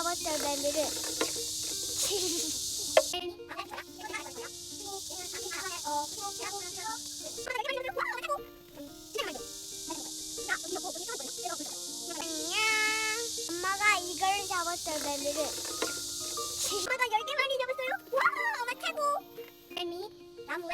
잡았어요, 매미를. 안녕. 엄마가 이걸 잡았어요, 매미를. 엄마가 10개 많이 잡았어요. 와, 엄마 최고. 매미 나무에